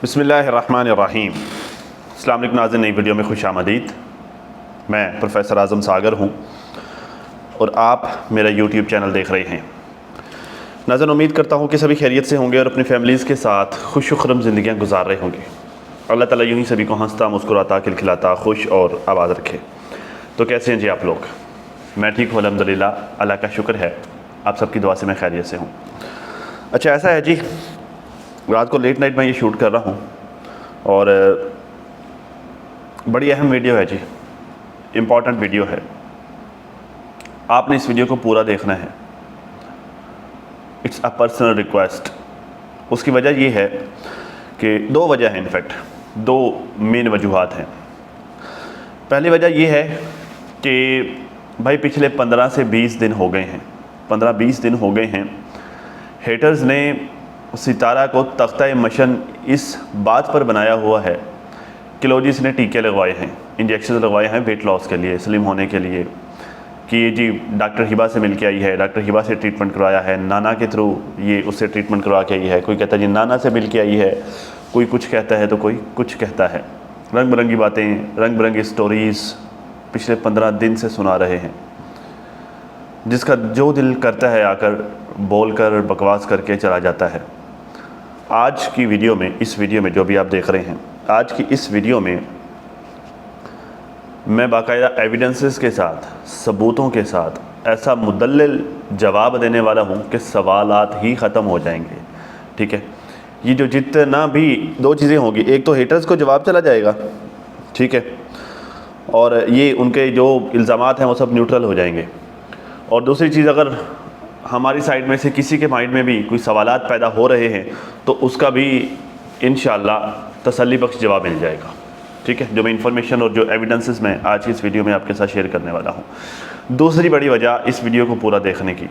बिस्मिल्लाहिर्रहमानिर्रहीम। अस्सलाम वालेकुम नाज़रीन, नई वीडियो में खुश आमदीद। मैं प्रोफेसर आज़म सागर हूँ और आप मेरा यूट्यूब चैनल देख रहे हैं। नाज़रीन, उम्मीद करता हूँ कि सभी खैरियत से होंगे और अपनी फैमिलीज़ के साथ खुश खुर्रम ज़िंदगियाँ गुजार रहे होंगे। अल्लाह ताला यूँ ही सभी को हंसता मुस्कुराता खिलखिलाता खुश और आबाद रखे। तो कैसे हैं जी आप लोग? मैं ठीक हूँ अल्हम्दुलिल्लाह, अल्लाह का शुक्र है। आप सबकी दुआ से मैं खैरियत से हूँ। अच्छा, ऐसा है जी, रात को लेट नाइट मैं ये शूट कर रहा हूँ और बड़ी अहम वीडियो है जी, इम्पॉर्टेंट वीडियो है। आपने इस वीडियो को पूरा देखना है। It's a personal request. उसकी वजह ये है कि दो वजह है, इनफैक्ट दो मेन वजूहात हैं। पहली वजह ये है कि भाई पिछले 15 से 20 दिन हो गए हैं, 15-20 दिन हो गए हैं, हेटर्स ने सितारा को तख्ता मशन इस बात पर बनाया हुआ है कि लो जी इसने टीके लगवाए हैं, इंजेक्शन लगवाए हैं वेट लॉस के लिए, स्लिम होने के लिए, कि ये जी डॉक्टर हिबा से मिल के आई है, डॉक्टर हिबा से ट्रीटमेंट करवाया है, नाना के थ्रू ये उससे ट्रीटमेंट करवा के आई है। कोई कहता है जी नाना से मिल के आई है, कोई कुछ कहता है तो कोई कुछ कहता है। रंग बिरंगी बातें, रंग बिरंगी स्टोरीज़ पिछले 15 दिन से सुना रहे हैं। जिसका जो दिल करता है आकर बोल कर बकवास करके चला जाता है। आज की वीडियो में, इस वीडियो में जो भी आप देख रहे हैं, आज की इस वीडियो में मैं बाकायदा एविडेंसेस के साथ, सबूतों के साथ ऐसा मुदल्लिल जवाब देने वाला हूं कि सवालात ही ख़त्म हो जाएंगे। ठीक है, ये जो जितना भी दो चीज़ें होंगी, एक तो हेटर्स को जवाब चला जाएगा, ठीक है, और ये उनके जो इल्ज़ामात हैं वो सब न्यूट्रल हो जाएंगे, और दूसरी चीज़ अगर हमारी साइड में से किसी के माइंड में भी कोई सवालात पैदा हो रहे हैं तो उसका भी इंशाअल्लाह तसल्ली बख्श जवाब मिल जाएगा। ठीक है, जो मैं इन्फॉर्मेशन और जो एविडेंसेस मैं आज की इस वीडियो में आपके साथ शेयर करने वाला हूँ। दूसरी बड़ी वजह इस वीडियो को पूरा देखने की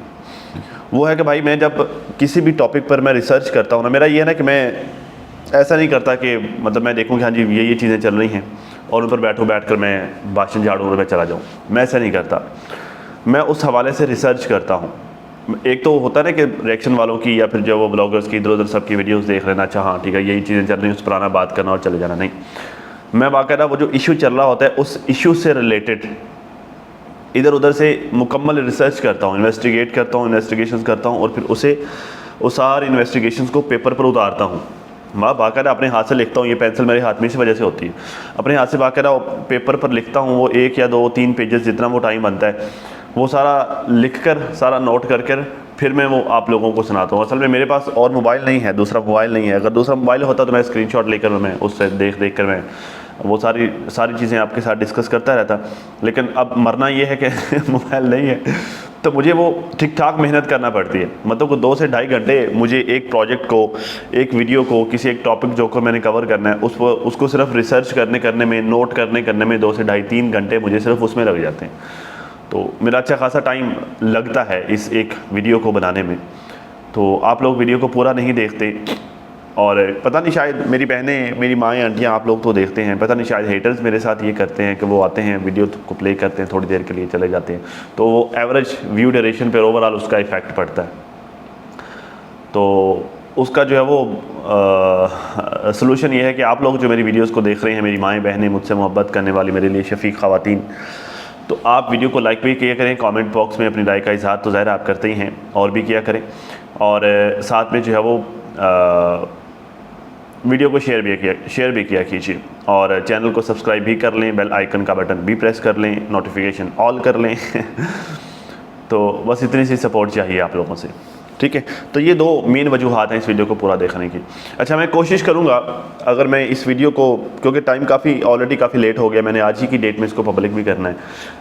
वो है कि भाई मैं जब किसी भी टॉपिक पर मैं रिसर्च करता हूँ ना, मेरा ये है ना कि मैं ऐसा नहीं करता कि मतलब मैं देखूँ कि हाँ जी ये चीज़ें चल रही हैं और उन पर बैठ कर मैं भाषण झाड़ूँ और मैं चला जाऊँ। मैं ऐसा नहीं करता, मैं उस हवाले से रिसर्च करता हूँ। एक तो होता है ना कि रिएक्शन वालों की या फिर जो वो ब्लॉगर्स की इधर उधर सबकी वीडियोस देख लेना, अच्छा हाँ ठीक है यही चीज़ें चल रही हैं, उस पुराना बात करना और चले जाना। नहीं, मैं बाकायदा वो जो इशू चल रहा होता है उस इशू से रिलेटेड इधर उधर से मुकम्मल रिसर्च करता हूँ, इन्वेस्टिगेट करता हूँ, इन्वेस्टिगेशंस करता हूँ और फिर उस सारी इन्वेस्टिगेशंस को पेपर पर उतारता हूँ। मैं बाकायदा अपने हाथ से लिखता हूँ, ये पेंसिल मेरे हाथ में इसी वजह से होती है, अपने हाथ से बाकायदा पेपर पर लिखता हूँ। वो 1 या 2-3 पेजेस जितना वो टाइम बनता है वो सारा लिखकर, सारा नोट कर फिर मैं वो आप लोगों को सुनाता हूँ। असल में मेरे पास और मोबाइल नहीं है, दूसरा मोबाइल नहीं है। अगर दूसरा मोबाइल होता तो मैं स्क्रीनशॉट लेकर मैं उससे देख कर मैं वो सारी चीज़ें आपके साथ डिस्कस करता रहता। लेकिन अब मरना ये है कि मोबाइल नहीं है, तो मुझे वो ठीक ठाक मेहनत करना पड़ती है। मतलब को 2 से ढाई घंटे मुझे एक प्रोजेक्ट को, एक वीडियो को, किसी एक टॉपिक जो को मैंने कवर करना है उसको सिर्फ रिसर्च करने में, नोट करने में 2 से ढाई 3 घंटे मुझे सिर्फ उसमें लग जाते हैं। तो मेरा अच्छा खासा टाइम लगता है इस एक वीडियो को बनाने में। तो आप लोग वीडियो को पूरा नहीं देखते और पता नहीं, शायद मेरी बहनें, मेरी माएँ, आंटियाँ, आप लोग तो देखते हैं, पता नहीं शायद हेटर्स मेरे साथ ये करते हैं कि वो आते हैं वीडियो को प्ले करते हैं, थोड़ी देर के लिए चले जाते हैं, तो वो एवरेज व्यू ड्यूरेशन पर ओवरऑल उसका इफ़ेक्ट पड़ता है। तो उसका जो है वो सलूशन ये है कि आप लोग जो मेरी वीडियोज़ को देख रहे हैं, मेरी माएँ बहनें, मुझसे मोहब्बत करने वाली, मेरे लिए शफ़ीक ख़वातीन, तो आप वीडियो को लाइक भी किया करें, कमेंट बॉक्स में अपनी राय का इज़हार तो ज़ाहिर आप करते ही हैं, और भी किया करें, और साथ में जो है वो वीडियो को शेयर भी किया कीजिए, और चैनल को सब्सक्राइब भी कर लें, बेल आइकन का बटन भी प्रेस कर लें, नोटिफिकेशन ऑल कर लें तो बस इतनी सी सपोर्ट चाहिए आप लोगों से। ठीक है, तो ये दो मेन वजूहात हैं इस वीडियो को पूरा देखने की। अच्छा, मैं कोशिश करूँगा अगर मैं इस वीडियो को, क्योंकि टाइम ऑलरेडी काफ़ी लेट हो गया, मैंने आज ही की डेट में इसको पब्लिक भी करना है,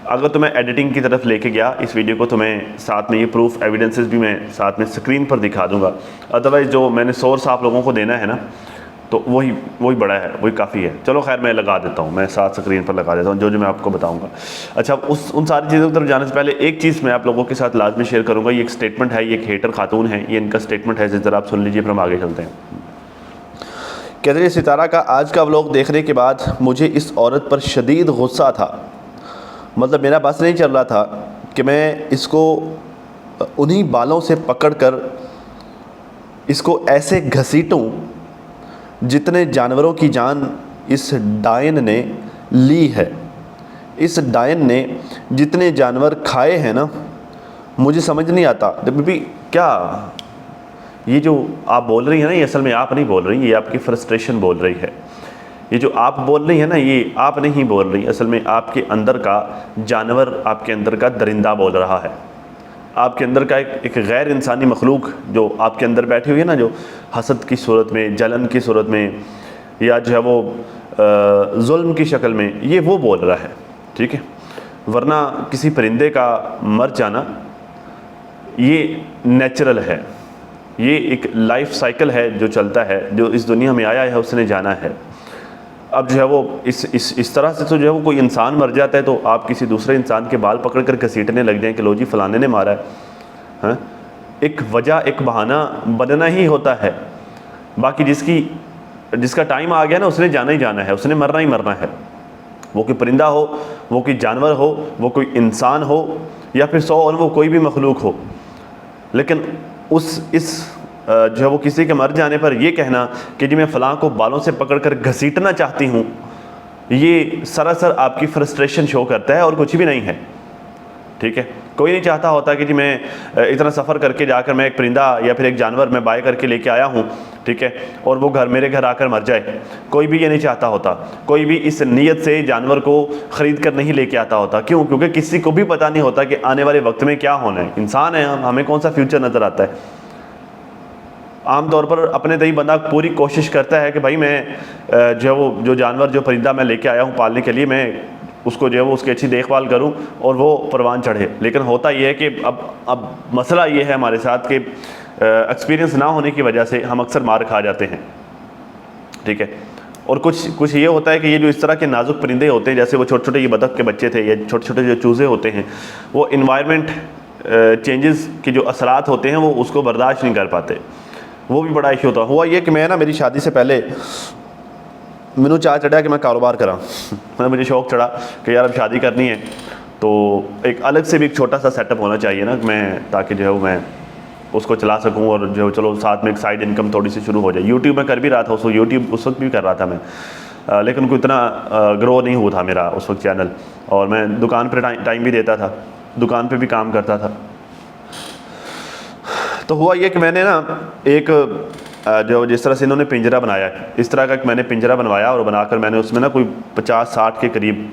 अगर तो मैं एडिटिंग की तरफ लेके गया इस वीडियो को तो मैं साथ में ये प्रूफ एविडेंसेस भी मैं साथ में स्क्रीन पर दिखा दूँगा। अदरवाइज़ जो मैंने सोर्स आप लोगों को देना है ना, तो वही बड़ा है, वही काफ़ी है। चलो खैर, मैं लगा देता हूँ, मैं साथ स्क्रीन पर लगा देता हूँ जो मैं आपको बताऊँगा। अच्छा, उन सारी चीज़ों की तरफ जाने से पहले एक चीज़ मैं आप लोगों के साथ लाजमी शेयर करूँगा। ये एक स्टेटमेंट है, ये एक हेटर खातून है, ये इनका स्टेटमेंट है, ज़रा आप सुन लीजिए, फिर हम आगे चलते हैं। कहते हैं, सितारा का आज का व्लॉग देखने के बाद मुझे इस औरत पर शदीद गुस्सा था। मतलब मेरा बस नहीं चल रहा था कि मैं इसको उन्हीं बालों से पकड़ कर इसको ऐसे घसीटूँ जितने जानवरों की जान इस डायन ने ली है, इस डायन ने जितने जानवर खाए हैं ना, मुझे समझ नहीं आता बेबी क्या ये जो आप बोल रही है ना, ये असल में आप नहीं बोल रही, ये आपकी फ्रस्ट्रेशन बोल रही है। ये जो आप बोल रही है ना, ये आप नहीं बोल रही, असल में आपके अंदर का जानवर, आपके अंदर का दरिंदा बोल रहा है। आपके अंदर का एक गैर इंसानी मखलूक जो आपके अंदर बैठी हुई है ना, जो हसद की सूरत में, जलन की सूरत में, या जो है वो जुल्म की शक्ल में, ये वो बोल रहा है, ठीक है। वरना किसी परिंदे का मर जाना ये नेचुरल है, ये एक लाइफ साइकिल है जो चलता है, जो इस दुनिया में आया है उसने जाना है। अब जो है वो इस तरह से तो जो है वो कोई इंसान मर जाता है तो आप किसी दूसरे इंसान के बाल पकड़ कर घसीटने लग जाएं कि लो जी फलाने ने मारा है, हाँ? एक वजह, एक बहाना बनना ही होता है। बाकी जिसका टाइम आ गया ना, उसने जाना ही जाना है, उसने मरना ही मरना है। वो कोई परिंदा हो, वो कोई जानवर हो, वो कोई इंसान हो, या फिर 100 और वो कोई भी मखलूक हो। लेकिन जो है वो किसी के मर जाने पर ये कहना कि जी मैं फ़लाँ को बालों से पकड़कर घसीटना चाहती हूँ, ये सरासर आपकी फ्रस्ट्रेशन शो करता है और कुछ भी नहीं है, ठीक है। कोई नहीं चाहता होता कि जी मैं इतना सफ़र करके जाकर मैं एक परिंदा या फिर एक जानवर मैं बाय करके लेके आया हूँ, ठीक है, और वो मेरे घर आकर मर जाए। कोई भी ये नहीं चाहता होता, कोई भी इस नीयत से जानवर को ख़रीद कर नहीं लेके आता होता। क्यों? क्योंकि किसी को भी पता नहीं होता कि आने वाले वक्त में क्या होना है। इंसान है हम, हमें कौन सा फ्यूचर नज़र आता है। आमतौर पर अपने तय बंदा पूरी कोशिश करता है कि भाई मैं जो है वो जो जानवर, जो परिंदा मैं लेके आया हूँ पालने के लिए, मैं उसको जो है वो उसकी अच्छी देखभाल करूं और वो परवान चढ़े। लेकिन होता ये है कि अब मसला ये है हमारे साथ कि एक्सपीरियंस ना होने की वजह से हम अक्सर मार खा जाते हैं, ठीक है। और कुछ ये होता है कि ये जो इस तरह के नाजुक परिंदे होते हैं, जैसे वो छोटे छोटे ये बतख के बच्चे थे, या छोटे छोटे जो चूज़े होते हैं, वो इन्वायरमेंट चेंजेस के जो असरात होते हैं वो उसको बर्दाश्त नहीं कर पाते। वो भी बड़ा इशू होता हुआ ये कि मैं ना मेरी शादी से पहले मैंने चाह चढ़ा कि मैं कारोबार करा मतलब मुझे शौक़ चढ़ा कि यार अब शादी करनी है तो एक अलग से भी एक छोटा सा सेटअप होना चाहिए ना, मैं ताकि जो है वो मैं उसको चला सकूं और जो चलो साथ में एक साइड इनकम थोड़ी सी शुरू हो जाए। यूट्यूब में कर भी रहा था उसको, यूट्यूब उस वक्त भी कर रहा था मैं, लेकिन कोई इतना ग्रो नहीं हुआ था मेरा उस वक्त चैनल। और मैं दुकान पर टाइम भी देता था, दुकान पर भी काम करता था। तो हुआ ये कि मैंने ना एक जो जिस तरह से इन्होंने पिंजरा बनाया है, इस तरह का मैंने पिंजरा बनवाया और बनाकर मैंने उसमें ना कोई 50-60 के करीब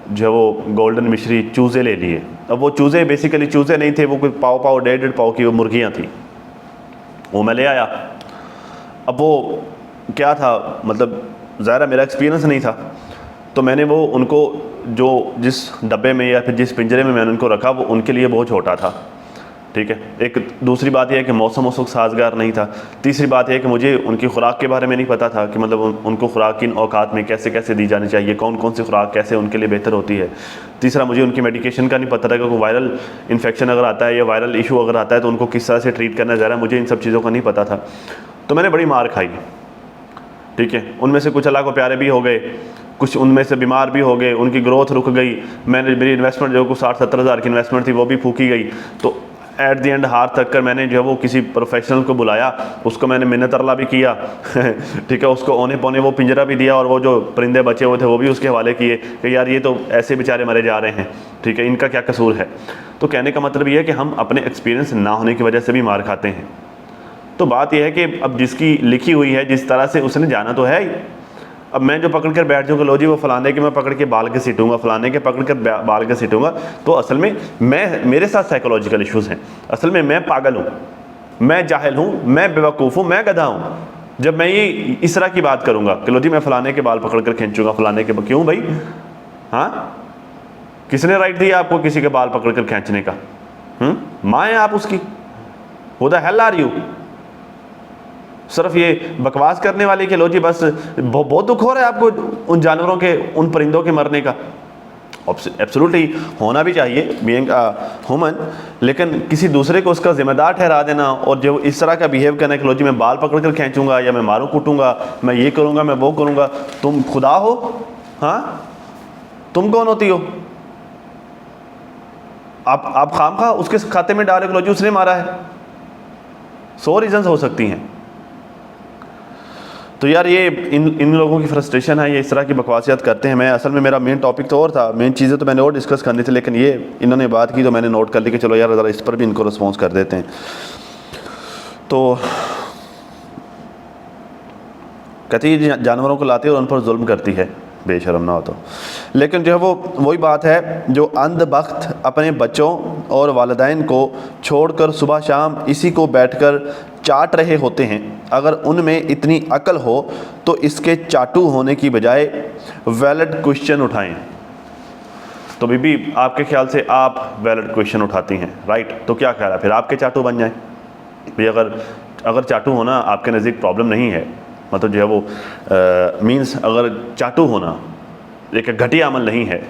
जो है वो गोल्डन मिश्री चूज़े ले लिए। अब वो चूज़े बेसिकली चूज़े नहीं थे, वो कोई पाव 1.5 पाव की वो मुर्गियाँ थी, वो मैं ले आया। अब वो क्या था, मतलब ज़ाहिर मेरा एक्सपीरियंस नहीं था, तो मैंने वो उनको जो जिस डब्बे में या फिर जिस पिंजरे में मैंने उनको रखा वो उनके लिए बहुत छोटा था, ठीक है। एक दूसरी बात यह है कि मौसम उस वक्त साजगार नहीं था। तीसरी बात यह है कि मुझे उनकी खुराक के बारे में नहीं पता था कि मतलब उनको खुराक किन औकात में कैसे कैसे दी जानी चाहिए, कौन कौन सी खुराक कैसे उनके लिए बेहतर होती है। तीसरा, मुझे उनकी मेडिकेशन का नहीं पता था कि कोई वायरल इन्फेक्शन अगर आता है या वायरल इशू अगर आता है तो उनको किस तरह से ट्रीट करना ज़रा, मुझे इन सब चीज़ों का नहीं पता था। तो मैंने बड़ी मार खाई, ठीक है। उनमें से कुछ अल्लाह को प्यारे भी हो गए, कुछ उनमें से बीमार भी हो गए, उनकी ग्रोथ रुक गई। मेरी इन्वेस्टमेंट जो कुछ 60-70 हज़ार की इन्वेस्टमेंट थी वो भी फूकी गई। तो एट दी एंड हार तक कर मैंने जो है वो किसी प्रोफेशनल को बुलाया, उसको मैंने मिन्नत अरला भी किया ठीक है, उसको औने पौने वो पिंजरा भी दिया और वो जो परिंदे बचे हुए थे वो भी उसके हवाले किए कि यार ये तो ऐसे बेचारे मरे जा रहे हैं, ठीक है, इनका क्या कसूर है। तो कहने का मतलब ये है कि हम अपने एक्सपीरियंस ना होने की वजह से भी मार खाते हैं। तो बात यह है कि अब जिसकी लिखी हुई है जिस तरह से उसने जाना तो है ही। अब मैं जो पकड़ कर बैठ जाऊँगा लो जी वो फलाने के मैं पकड़ के बाल घसीटूँगा, फलाने के पकड़ कर बाल घसीटूँगा, तो असल में मेरे साथ साइकोलॉजिकल इश्यूज़ हैं। असल में मैं पागल हूँ, मैं जाहिल हूँ, मैं बेवकूफ़ हूँ, मैं गधा हूँ जब मैं ये इस तरह की बात करूँगा कि लो जी मैं फलाने के बाल पकड़ कर खींचूँगा, फलाने के। क्यों भाई? हाँ, किसने राइट दिया आपको किसी के बाल पकड़ कर खींचने का? माँ है आप उसकी? Who the hell are you? सिर्फ ये बकवास करने वाले के लो जी बस बहुत दुख हो रहा है आपको उन जानवरों के, उन परिंदों के मरने का। एब्सोल्युटली होना भी चाहिए बीइंग ह्यूमन, लेकिन किसी दूसरे को उसका जिम्मेदार ठहरा देना और जो इस तरह का बिहेव करना कि लो जी मैं बाल पकड़ कर खींचूंगा या मैं मारूं कूटूंगा, मैं ये करूंगा, मैं वो करूंगा। तुम खुदा हो? हाँ, तुम कौन होती हो? आप खामखा उसके खाते में डाले लो जी उसने मारा है। 100 रीजंस हो सकती हैं। तो यार ये इन लोगों की फ्रस्ट्रेशन है, ये इस तरह की बकवासियत करते हैं। मैं असल में मेरा मेन टॉपिक तो और था, मेन चीज़ें तो मैंने और डिस्कस करनी थी, लेकिन ये इन्होंने बात की तो मैंने नोट कर ली कि चलो यार ज़रा इस पर भी इनको रिस्पॉन्स कर देते हैं। तो कहती है जानवरों को लाती है और उन पर जुल्म करती है, बेशर्म ना हो तो। लेकिन जो है वो वही बात है, जो अंधबख्त अपने बच्चों और वालिदैन को छोड़कर सुबह शाम इसी को बैठकर चाट रहे होते हैं, अगर उनमें इतनी अकल हो तो इसके चाटू होने की बजाय वैलिड क्वेश्चन उठाएं। तो बीबी आपके ख्याल से आप वैलिड क्वेश्चन उठाती हैं, राइट? तो क्या ख्याल है फिर आपके चाटू बन जाएं भाई? अगर चाटू होना आपके नज़दीक प्रॉब्लम नहीं है, मतलब जो है वो मीन्स अगर चाटू होना एक घटिया अमल नहीं है,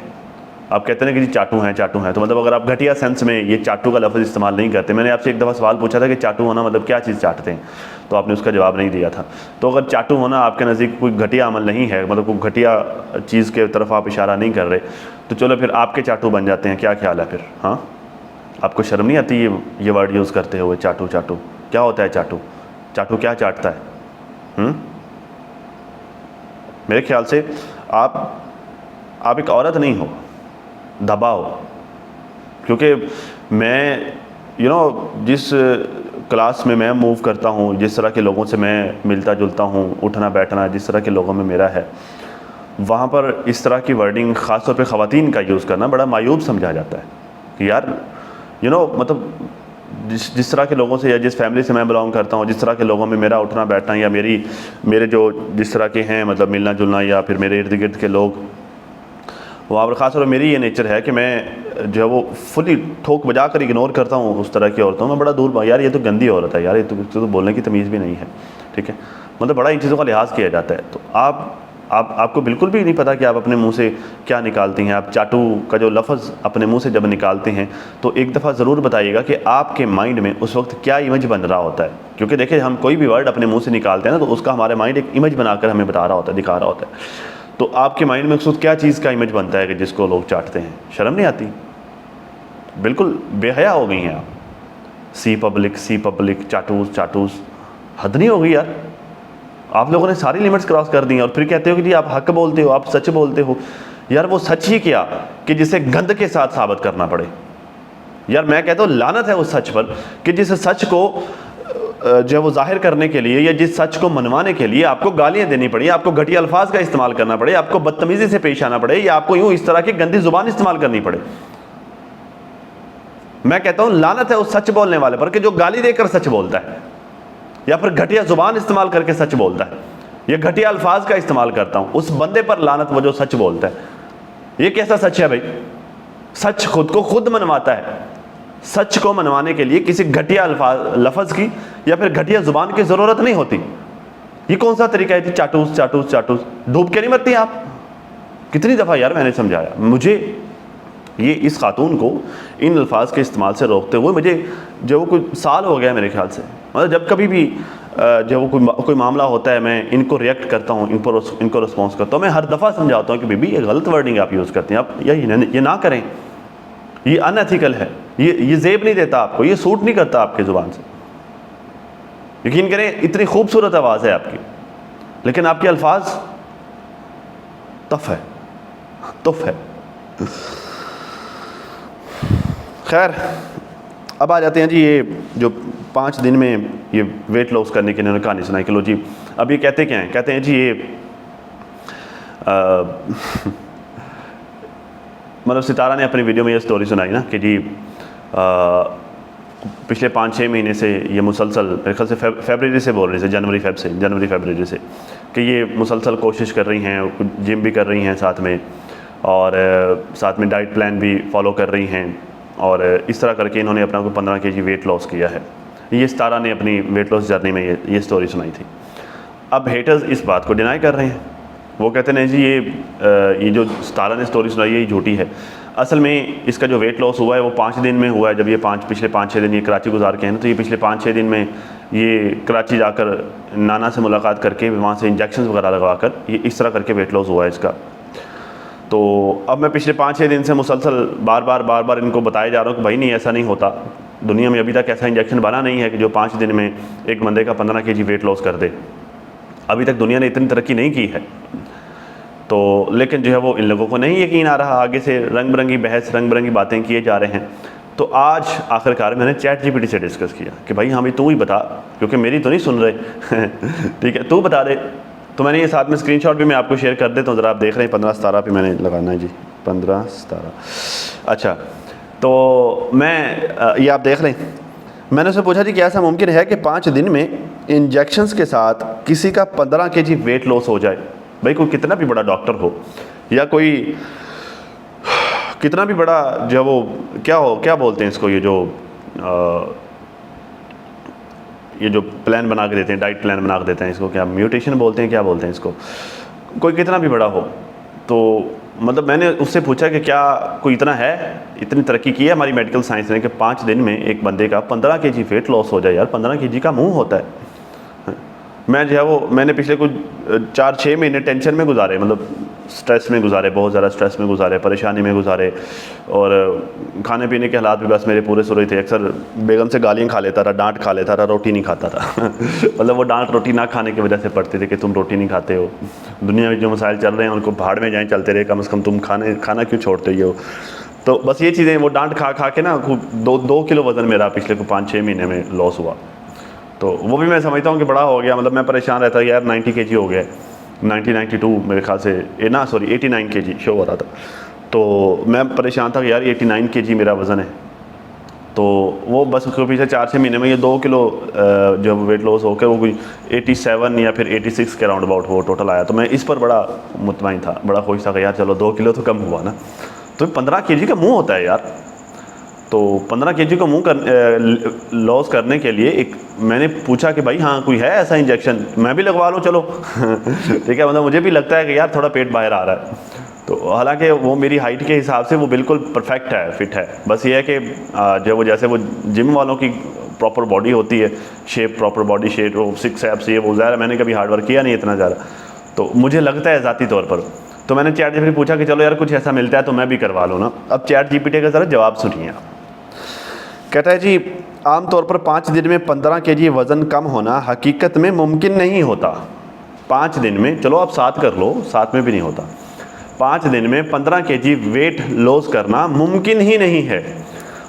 आप कहते हैं कि जी चाटू हैं, तो मतलब अगर आप घटिया सेंस में ये चाटू का लफ्ज़ इस्तेमाल नहीं करते। मैंने आपसे एक दफ़ा सवाल पूछा था कि चाटू होना मतलब क्या चीज़ चाटते हैं, तो आपने उसका जवाब नहीं दिया था। तो अगर चाटू होना आपके नज़दीक कोई घटिया अमल नहीं है, मतलब कोई घटिया चीज़ के तरफ आप इशारा नहीं कर रहे, तो चलो फिर आपके चाटू बन जाते हैं। क्या ख्याल है फिर? हाँ, आपको शर्म नहीं आती ये वर्ड यूज़ करते हुए? चाटू क्या होता है? चाटू क्या चाटता है? मेरे ख्याल से आप एक औरत नहीं हो, दबा हो। क्योंकि मैं जिस क्लास में मैं मूव करता हूँ, जिस तरह के लोगों से मैं मिलता जुलता हूँ, उठना बैठना जिस तरह के लोगों में मेरा है, वहाँ पर इस तरह की वर्डिंग ख़ास तौर पे ख़वातीन का यूज़ करना बड़ा मायूब समझा जाता है कि यार मतलब जिस तरह के लोगों से या जिस फैमिली से मैं बिलोंग करता हूँ, जिस तरह के लोगों में मेरा उठना बैठना या मेरे जो जिस तरह के हैं, मतलब मिलना जुलना या फिर मेरे इर्द गिर्द के लोग, वहाँ पर ख़ास तौर पर मेरी ये नेचर है कि मैं जो है वो फुली ठोक बजा कर इग्नोर करता हूँ उस तरह की औरतों में। बड़ा दूर, यार ये तो गंदी औरत है, यार ये तो बोलने की तमीज़ भी नहीं है, ठीक है? मतलब बड़ा इन चीज़ों का लिहाज किया जाता है। तो आपको बिल्कुल भी नहीं पता कि आप अपने मुंह से क्या निकालती हैं। आप चाटू का जो लफ्ज़ अपने मुंह से जब निकालते हैं तो एक दफ़ा ज़रूर बताइएगा कि आपके माइंड में उस वक्त क्या इमेज बन रहा होता है। क्योंकि देखिए, हम कोई भी वर्ड अपने मुंह से निकालते हैं ना, तो उसका हमारे माइंड एक इमेज बनाकर हमें बता रहा होता है, दिखा रहा होता है। तो आपके माइंड में उस वक्त क्या चीज़ का इमेज बनता है कि जिसको लोग चाटते हैं? शर्म नहीं आती? बिल्कुल बेहया हो गई हैं आप। सी पब्लिक, चाटूस, हद नहीं हो गई यार? आप लोगों ने सारी लिमिट्स क्रॉस कर दी हैं और फिर कहते हो कि जी आप हक बोलते हो, आप सच बोलते हो। यार वो सच ही क्या कि जिसे गंद के साथ साबित करना पड़े। यार मैं कहता हूँ लानत है उस सच पर कि जिस सच को जो है वो जाहिर करने के लिए या जिस सच को मनवाने के लिए आपको गालियां देनी पड़ी, आपको घटिया अल्फाज का इस्तेमाल करना पड़े, आपको बदतमीजी से पेश आना पड़े, या आपको यूं इस तरह की गंदी जुबान इस्तेमाल करनी पड़े। मैं कहता हूं लानत है उस सच बोलने वाले पर कि जो गाली देकर सच बोलता है या फिर घटिया जुबान इस्तेमाल करके सच बोलता है या घटिया अल्फाज का इस्तेमाल करता हूं, उस बंदे पर लानत वो जो सच बोलता है। ये कैसा सच है भाई? सच खुद को खुद मनवाता है। सच को मनवाने के लिए किसी घटिया लफ्ज़ की या फिर घटिया जुबान की ज़रूरत नहीं होती। ये कौन सा तरीका है? चाटूस डूब के नहीं मरती आप? कितनी दफ़ा यार मैंने समझाया, मुझे ये इस खातून को इन अल्फाज के इस्तेमाल से रोकते हुए मुझे जो वो कोई साल हो गया मेरे ख्याल से। मतलब जब कभी भी जो वो कोई मामला होता है, मैं इनको रिएक्ट करता हूँ, इनको रिस्पॉन्स करता हूँ। मैं हर दफ़ा समझाता हूँ कि बीबी ये गलत वर्डिंग आप यूज़ करते हैं, आप ये ना करें, ये अनएथिकल है, ये जेब नहीं देता आपको, ये सूट नहीं करता आपकी ज़ुबान से। यकीन करें इतनी खूबसूरत आवाज़ है आपकी, लेकिन आपके अल्फाज तुफ है। खैर, अब आ जाते हैं जी ये जो 5 दिन में ये वेट लॉस करने की इन्होंने कहानी सुनाई कि लो जी अब ये कहते क्या हैं? कहते हैं जी ये मतलब सितारा ने अपनी वीडियो में ये स्टोरी सुनाई ना कि जी पिछले 5-6 महीने से ये मुसलसल, मेरे ख्याल से फरवरी से बोल रही थी, जनवरी फरवरी से कि ये मुसलसल कोशिश कर रही हैं, जिम भी कर रही हैं साथ में, और साथ में डाइट प्लान भी फॉलो कर रही हैं, और इस तरह करके इन्होंने अपना को 15 kg वेट लॉस किया है। ये सितारा ने अपनी वेट लॉस जर्नी में ये स्टोरी सुनाई थी। अब हेटर्स इस बात को डिनाई कर रहे हैं, वो कहते हैं जी ये जो सितारा ने स्टोरी सुनाई है ये झूठी है। असल में इसका जो वेट लॉस हुआ है वो 5 दिन में हुआ है। जब ये पिछले 5-6 दिन ये कराची गुजार के हैं ना, तो ये पिछले 5-6 दिन में ये कराची जाकर नाना से मुलाकात करके वहाँ से इंजेक्शन वगैरह लगवा कर ये इस तरह करके वेट लॉस हुआ है इसका। तो अब मैं पिछले 5-6 दिन से मुसलसल बार बार इनको बताया जा रहा हूँ कि भाई नहीं, ऐसा नहीं होता, दुनिया में अभी तक ऐसा इंजेक्शन बना नहीं है कि जो 5 दिन में एक बंदे का 15 kg वेट लॉस कर दे। अभी तक दुनिया ने इतनी तरक्की नहीं की है। तो लेकिन जो है वो इन लोगों को नहीं यकीन आ रहा, आगे से रंग बिरंगी बहस, रंग बिरंगी बातें किए जा रहे हैं। तो आज आखिरकार मैंने चैट जीपीटी से डिस्कस किया कि भाई हाँ भाई तू ही बता, क्योंकि मेरी तो नहीं सुन रहे ठीक है, तू बता दे। तो मैंने ये साथ में स्क्रीनशॉट भी मैं आपको शेयर कर देता हूँ, ज़रा आप देख रहे हैं 15-17 पे मैंने लगाना है जी, 15-17। अच्छा, तो मैं ये आप देख लें, मैंने उससे पूछा जी क्या ऐसा मुमकिन है कि 5 दिन में इंजेक्शंस के साथ किसी का 15 kg वेट लॉस हो जाए। भाई कोई कितना भी बड़ा डॉक्टर हो या कोई कितना भी बड़ा जो वो क्या बोलते हैं इसको, ये जो प्लान बना के देते हैं, डाइट प्लान बना के देते हैं, इसको क्या म्यूटेशन बोलते हैं, क्या बोलते हैं इसको, कोई कितना भी बड़ा हो। तो मतलब मैंने उससे पूछा कि क्या कोई इतना है, इतनी तरक्की की है हमारी मेडिकल साइंस ने कि 5 दिन में एक बंदे का 15 kg वेट लॉस हो जाए। यार 15 kg का मुंह होता है। मैं जो है वो मैंने पिछले कुछ 4-6 महीने टेंशन में गुजारे, मतलब स्ट्रेस में गुजारे, बहुत ज़्यादा स्ट्रेस में गुजारे, परेशानी में गुजारे, और खाने पीने के हालात भी बस मेरे पूरे सुरे थे। अक्सर बेगम से गालियाँ खा लेता था, डांट खा लेता था, रोटी नहीं खाता था मतलब वो डांट रोटी ना खाने की वजह से पड़ती थी कि तुम रोटी नहीं खाते हो, दुनिया में जो मसाइल चल रहे हैं उनको भाड़ में जाएँ चलते रहे, कम से कम तुम खाना क्यों छोड़ते हो। तो बस ये चीज़ें, वो डांट खा खा के ना 2 किलो वज़न मेरा पिछले को 5-6 महीने में लॉस हुआ। तो वो भी मैं समझता हूँ कि बड़ा हो गया, मतलब मैं परेशान रहता यार 90 kg हो गया, 92 मेरे ख्याल से 89 kg शो हो रहा था। तो मैं परेशान था कि यार 89 kg मेरा वज़न है। तो वो बस उसके पीछे 4-6 महीने में ये 2 किलो जो वेट लॉस होकर वो कोई 87 या फिर 86 के राउंड अबाउट वो टोटल आया। तो मैं इस पर बड़ा मुतमईन था, बड़ा खुश था कि यार चलो 2 किलो तो कम हुआ ना। तो 15 kg का मुँह होता है यार। तो 15 kg को मुँह लॉस करने के लिए एक मैंने पूछा कि भाई हाँ कोई है ऐसा इंजेक्शन, मैं भी लगवा लूँ चलो ठीक है, मतलब मुझे भी लगता है कि यार थोड़ा पेट बाहर आ रहा है। तो हालांकि वो मेरी हाइट के हिसाब से वो बिल्कुल परफेक्ट है, फिट है। बस ये है कि जो वो जैसे वो जिम वालों की प्रॉपर बॉडी होती है, शेप, प्रॉपर बॉडी शेप, वो 6 एब्स, ये वो ज़्यादा मैंने कभी हार्ड वर्क किया नहीं इतना ज़्यादा, तो मुझे लगता है ज़ाती तौर पर। तो मैंने चैट जीपीटी पूछा कि चलो यार कुछ ऐसा मिलता है तो मैं भी करवा लूँ ना। अब चैट जीपीटी का ज़रा जवाब सुनिए आप। कहता है जी आमतौर पर 5 दिन में 15 kg वज़न कम होना हकीकत में मुमकिन नहीं होता। 5 दिन में, चलो आप 7 कर लो, 7 में भी नहीं होता। 5 दिन में 15 kg वेट लॉस करना मुमकिन ही नहीं है।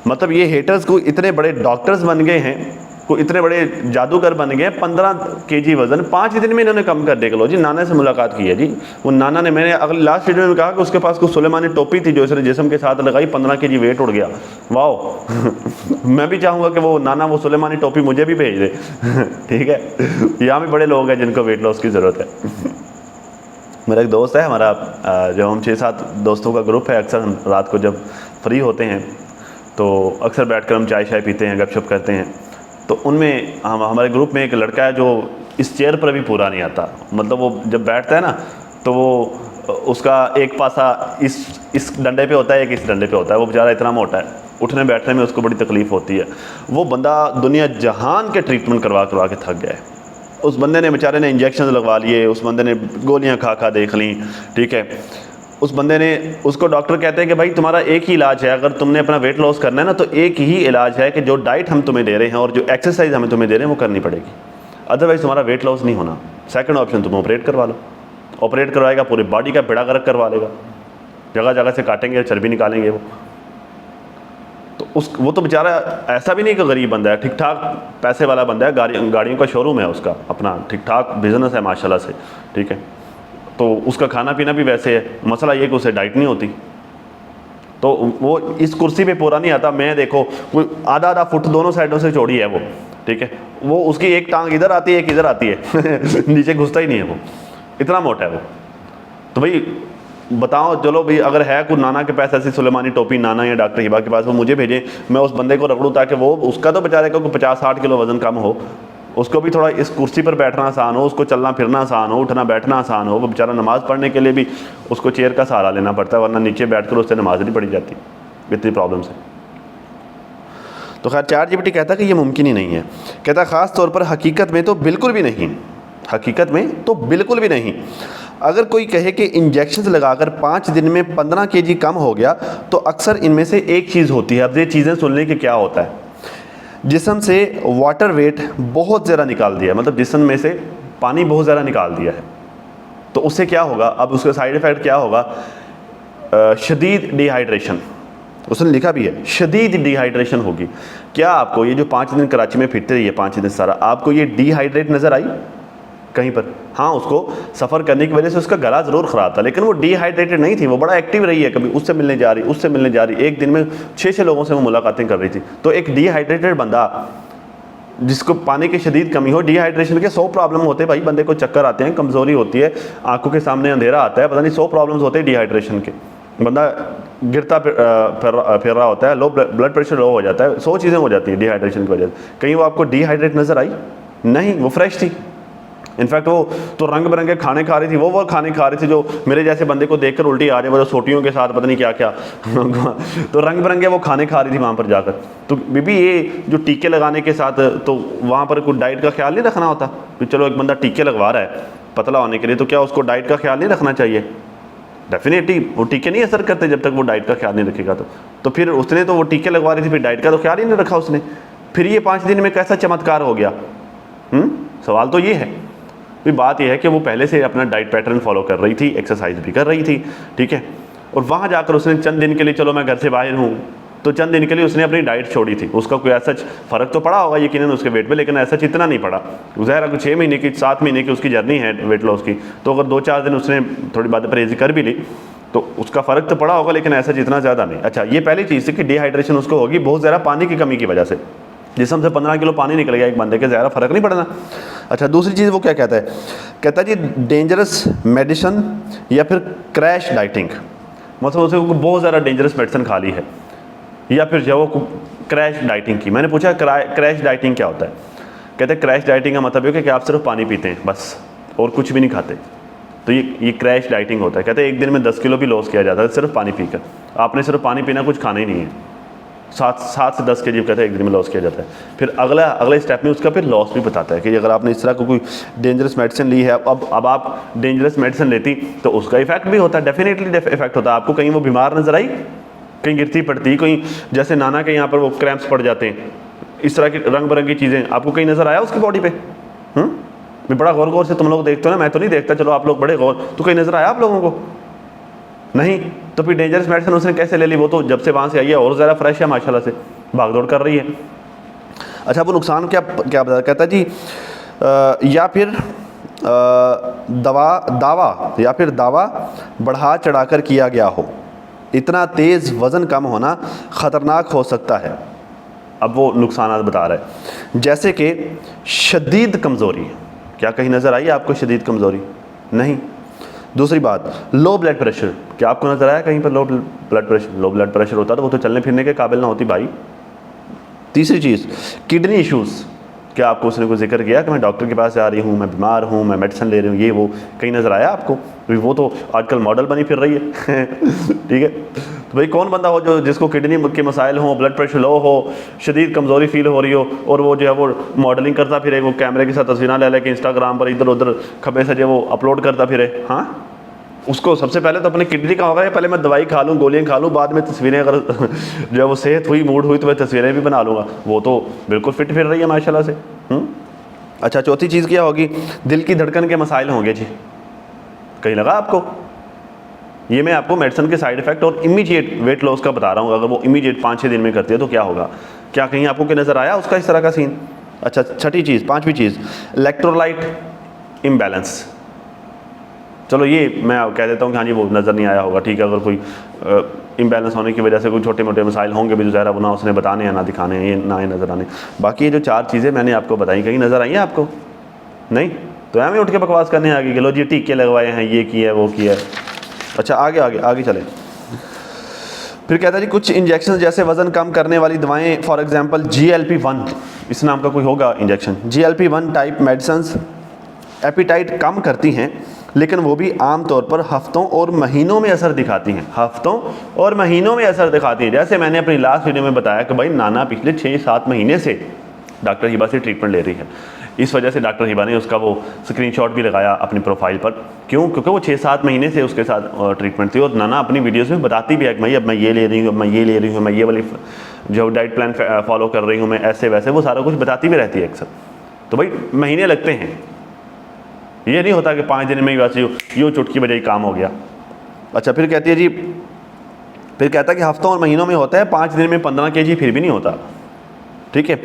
मतलब ये हेटर्स को इतने बड़े डॉक्टर्स बन गए हैं, को इतने बड़े जादूगर बन गए, 15 kg वज़न 5 दिन में इन्होंने कम कर दिया। लो जी नाना से मुलाकात की है जी, वो नाना ने, मैंने अगले लास्ट वीडियो में कहा कि उसके पास कुछ सुलेमानी टोपी थी जो इसने जिस्म के साथ लगाई, 15 kg वेट उड़ गया। वाह मैं भी चाहूँगा कि वो नाना वो सुलेमानी टोपी मुझे भी भेज दे ठीक है, यहाँ भी बड़े लोग हैं जिनको वेट लॉस की ज़रूरत है। मेरा एक दोस्त है, हमारा जो हम 6-7 दोस्तों का ग्रुप है, अक्सर हम रात को जब फ्री होते हैं तो अक्सर बैठकर हम चाय शाय पीते हैं, गपशप करते हैं। तो उनमें हमारे ग्रुप में एक लड़का है जो इस चेयर पर भी पूरा नहीं आता। मतलब वो जब बैठता है ना तो वो उसका एक पासा इस डंडे पे होता है, एक इस डंडे पे होता है। वो बेचारा इतना मोटा है, उठने बैठने में उसको बड़ी तकलीफ़ होती है। वो बंदा दुनिया जहान के ट्रीटमेंट करवा के थक गया है। उस बंदे ने, बेचारे ने इंजेक्शन लगवा लिए, उस बंदे ने गोलियां खा देख ली, ठीक है। उस बंदे ने, उसको डॉक्टर कहते हैं कि भाई तुम्हारा एक ही इलाज है, अगर तुमने अपना वेट लॉस करना है ना तो एक ही इलाज है कि जो डाइट हम तुम्हें दे रहे हैं और जो एक्सरसाइज हमें तुम्हें दे रहे हैं वो करनी पड़ेगी, अदरवाइज़ तुम्हारा वेट लॉस नहीं होना। सेकंड ऑप्शन तुम ऑपरेट करवा लो। ऑपरेट करवाएगा, पूरी बॉडी का बेड़ा गर्क करवा लेगा, जगह जगह से काटेंगे, चर्बी निकालेंगे वो। तो वो तो बेचारा ऐसा भी नहीं कि गरीब बंदा है, ठीक ठाक पैसे वाला बंदा है, गाड़ियों का शोरूम है उसका अपना, ठीक ठाक बिजनेस है माशाल्लाह से, ठीक है। तो उसका खाना पीना भी वैसे है, मसला ये कि उसे डाइट नहीं होती, तो वो इस कुर्सी पे पूरा नहीं आता। मैं देखो आधा फुट दोनों साइडों से चौड़ी है वो, ठीक है। वो उसकी एक टांग इधर आती है, एक इधर आती है नीचे घुसता ही नहीं है वो, इतना मोटा है वो। तो भाई बताओ, चलो भाई अगर है कोई नाना के पास ऐसी सुलेमानी टोपी, नाना या डॉक्टर हिबा के पास, वो मुझे भेजें, मैं उस बंदे को रगड़ूँ ताकि वो, उसका तो बेचारे का 50-60 किलो वज़न कम हो, उसको भी थोड़ा इस कुर्सी पर बैठना आसान हो, उसको चलना फिरना आसान हो, उठना बैठना आसान हो। वो बेचारा नमाज़ पढ़ने के लिए भी उसको चेयर का सहारा लेना पड़ता है, वरना नीचे बैठकर उससे नमाज नहीं पढ़ी जाती इतनी प्रॉब्लम से। तो खैर चैट जीपीटी कहता है कि ये मुमकिन ही नहीं है। कहता है ख़ास तौर पर हकीकत में तो बिल्कुल भी नहीं, हकीकत में तो बिल्कुल भी नहीं। अगर कोई कहे कि इंजेक्शन लगाकर 5 दिन में 15 kg कम हो गया तो अक्सर इनमें से एक चीज़ होती है। अब ये चीज़ें सुन लें कि क्या होता है। जिस्म से वाटर वेट बहुत ज़्यादा निकाल दिया, मतलब जिस्म में से पानी बहुत ज़्यादा निकाल दिया है, तो उससे क्या होगा, अब उसका साइड इफ़ेक्ट क्या होगा, शदीद डिहाइड्रेशन, उसने लिखा भी है शदीद डिहाइड्रेशन होगी। क्या आपको ये जो 5 दिन कराची में फिरते रही है 5 दिन सारा, आपको ये डिहाइड्रेट नज़र आई कहीं पर? हाँ, उसको सफ़र करने की वजह से उसका गला ज़रूर ख़राब था, लेकिन वो डिहाइड्रेटेड नहीं थी, वो बड़ा एक्टिव रही है, कभी उससे मिलने जा रही, उससे मिलने जा रही, एक दिन में 6 लोगों से वो मुलाकातें कर रही थी। तो एक डिहाइड्रेटेड बंदा जिसको पानी की शदीद कमी हो, डिहाइड्रेशन के 100 प्रॉब्लम होते हैं भाई, बंदे को चक्कर आते हैं, कमज़ोरी होती है, आंखों के सामने अंधेरा आता है, पता नहीं 100 प्रॉब्लम्स होते हैं डिहाइड्रेशन के, बंदा गिरता फिर रहा होता है, लो ब्लड प्रेशर लो हो जाता है, 100 चीज़ें हो जाती है डिहाइड्रेशन की वजह से। कहीं वो आपको डिहाइड्रेट नज़र आई? नहीं, वो फ्रेश थी। इनफैक्ट वो तो रंग बिरंगे खाने खा रही थी, वो खाने खा रही थी जो मेरे जैसे बंदे को देखकर उल्टी आ जाए, वो जो सोटियों के साथ पता नहीं क्या क्या तो रंग बिरंगे वो खाने खा रही थी वहाँ पर जाकर। तो बीबी ये जो टीके लगाने के साथ, तो वहाँ पर कोई डाइट का ख्याल नहीं रखना होता कि चलो एक बंदा टीके लगवा रहा है पतला होने के लिए, तो क्या उसको डाइट का ख्याल नहीं रखना चाहिए? डेफिनेटली वो टीके नहीं असर करते जब तक वो डाइट का ख्याल नहीं रखेगा। तो फिर उसने तो वो टीके लगवा रही थी, फिर डाइट का तो ख्याल ही नहीं रखा उसने, फिर ये 5 दिन में कैसा चमत्कार हो गया? सवाल तो ये है। भी बात यह है कि वो पहले से अपना डाइट पैटर्न फॉलो कर रही थी, एक्सरसाइज भी कर रही थी, ठीक है, और वहाँ जाकर उसने चंद दिन के लिए, चलो मैं घर से बाहर हूँ, तो चंद दिन के लिए उसने अपनी डाइट छोड़ी थी। उसका कोई ऐसा फ़र्क तो पड़ा होगा यकीनन उसके वेट पे, लेकिन ऐसा इतना नहीं पड़ा। ज़ाहिर है 6 महीने की 7 महीने की उसकी जर्नी है वेट लॉस की, तो अगर 2-4 दिन उसने थोड़ी बात परहेज़ी कर भी ली तो उसका फ़र्क तो पड़ा होगा, लेकिन ऐसा जितना ज़्यादा नहीं। अच्छा, ये पहली चीज़ थी कि डिहाइड्रेशन उसको होगी बहुत ज़्यादा पानी की कमी की वजह से, जिसम से 15 किलो पानी निकल गया एक बंदे के, ज़्यादा फ़र्क नहीं पड़ना। अच्छा, दूसरी चीज़ वो क्या कहता है, कहता है जी डेंजरस मेडिसिन या फिर क्रैश डाइटिंग, मतलब उसे बहुत ज़्यादा डेंजरस मेडिसिन खा ली है, या फिर जो वो क्रैश डाइटिंग की। मैंने पूछा क्रैश डाइटिंग क्या होता है? कहते हैं क्रैश डाइटिंग का मतलब ये कि आप सिर्फ पानी पीते हैं बस और कुछ भी नहीं खाते, तो ये क्रैश डाइटिंग होता है। कहते हैं एक दिन में 10 किलो भी लॉस किया जाता है सिर्फ पानी पीकर। आपने सिर्फ पानी पीना, कुछ खाना ही नहीं है, 7 से 10 kg कहते हैं एक दिन में लॉस किया जाता है। फिर अगले स्टेप में उसका फिर लॉस भी बताता है कि अगर आपने इस तरह को कोई डेंजरस मेडिसिन ली है, अब आप डेंजरस मेडिसिन लेती तो उसका इफेक्ट भी होता है, डेफिनेटली इफेक्ट होता है। आपको कहीं वो बीमार नजर आई, कहीं गिरती पड़ती, कहीं जैसे नाना के यहाँ पर वो क्रैम्प्स पड़ जाते हैं, इस तरह की रंग बिरंगी चीज़ें आपको कहीं नज़र आया उसकी बॉडी पे? मैं बड़ा गौर से तुम लोग देखते हो ना, मैं तो नहीं देखता, चलो आप लोग बड़े गौर, तो कहीं नज़र आया आप लोगों को? नहीं। तो फिर डेंजरस मेडिसिन उसने कैसे ले ली? वो तो जब से वहाँ से आई है और ज़्यादा फ्रेश है माशाल्लाह से, भाग दौड़ कर रही है। अच्छा, वो नुकसान क्या बता, कहता है जी या फिर दावा बढ़ा चढ़ाकर किया गया हो, इतना तेज़ वज़न कम होना ख़तरनाक हो सकता है। अब वो नुकसान बता रहा है, जैसे कि शदीद कमज़ोरी। क्या कहीं नज़र आई आपको शदीद कमज़ोरी? नहीं। दूसरी बात, लो ब्लड प्रेशर, क्या आपको नज़र आया कहीं पर low blood pressure? Low blood pressure होता तो वो तो चलने फिरने के काबिल ना होती भाई। तीसरी चीज़, किडनी इश्यूज़, क्या आपको उसने कोई जिक्र किया कि मैं डॉक्टर के पास जा रही हूँ, मैं बीमार हूँ, मैं मेडिसिन ले रही हूँ, ये वो कहीं नज़र आया आपको? वो तो आजकल मॉडल बनी फिर रही है ठीक है, तो भाई कौन बंदा हो जो जिसको किडनी के मसाइल हों, ब्लड प्रेशर लो हो, शदीद कमज़ोरी फील हो रही हो, और वो जो है वो मॉडलिंग करता फिरे, वो कैमरे के साथ तस्वीरें ले लेके इंस्टाग्राम पर इधर उधर खबे सजे वो अपलोड करता फिरे? हाँ, उसको सबसे पहले तो अपनी किडनी का होगा, पहले मैं दवाई खा लूँ, गोलियाँ खा लूँ, बाद में तस्वीरें अगर जो है वो सेहत हुई, मूड हुई तो मैं तस्वीरें भी बना लूँगा। वो तो बिल्कुल फिट फिर रही है माशाल्लाह से। अच्छा, चौथी चीज़ क्या होगी? दिल की धड़कन के मसाइल होंगे जी, कहीं लगा आपको? ये मैं आपको मेडिसिन के साइड इफ़ेक्ट और इमीडिएट वेट लॉस का बता रहा हूँ। अगर वो इमीडिएट 5-6 दिन में करती है तो क्या होगा? क्या कहीं आपको क्या नज़र आया उसका इस तरह का सीन? अच्छा, छठी चीज़, 5वीं चीज़, इलेक्ट्रोलाइट इम्बैलेंस। चलो ये मैं कह देता हूँ कि हाँ जी वो नज़र नहीं आया होगा, ठीक है। अगर कोई इम्बैलेंस होने की वजह से कोई छोटे मोटे मसाइल होंगे भी, जो ज़रा वो ना उसने बताने हैं ना दिखाने हैं, ये ना ये नज़र आने। बाकी ये जो 4 चीज़ें मैंने आपको बताई, कहीं नज़र आई हैं आपको? नहीं? तो हमें उठ के बकवास करने आ गई कि लो जी टीके लगवाए हैं, ये किया है, वो किया है। अच्छा, आगे चलें। फिर कहता है जी कुछ इंजेक्शन जैसे वज़न कम करने वाली दवाएँ, फॉर एग्जांपल GLP-1, इस नाम का कोई होगा injection, GLP-1 type medicines appetite कम करती हैं, लेकिन वो भी आम तौर पर हफ्तों और महीनों में असर दिखाती हैं। हफ्तों और महीनों में असर दिखाती हैं। जैसे मैंने अपनी लास्ट वीडियो में बताया कि भाई नाना पिछले 6-7 महीने से डॉक्टर हिबा से ट्रीटमेंट ले रही है। इस वजह से डॉक्टर हिबा ने उसका वो स्क्रीनशॉट भी लगाया अपनी प्रोफाइल पर। क्यों? क्योंकि वो 6-7 महीने से उसके साथ ट्रीटमेंट थी, और नाना अपनी वीडियोज़ में बताती भी है कि भाई अब मैं ये ले रही हूँ, मैं ये ले रही हूँ, मैं ये वाली जो डाइट प्लान फॉलो कर रही हूँ, मैं ऐसे वैसे, वो सारा कुछ बताती भी रहती है अक्सर। तो भाई महीने लगते हैं, ये नहीं होता कि 5 दिन में ही वैसे यूँ चुटकी बजाई काम हो गया। अच्छा फिर कहती है जी, फिर कहता है कि हफ्तों और महीनों में होता है, 5 दिन में 15 kg फिर भी नहीं होता। ठीक है।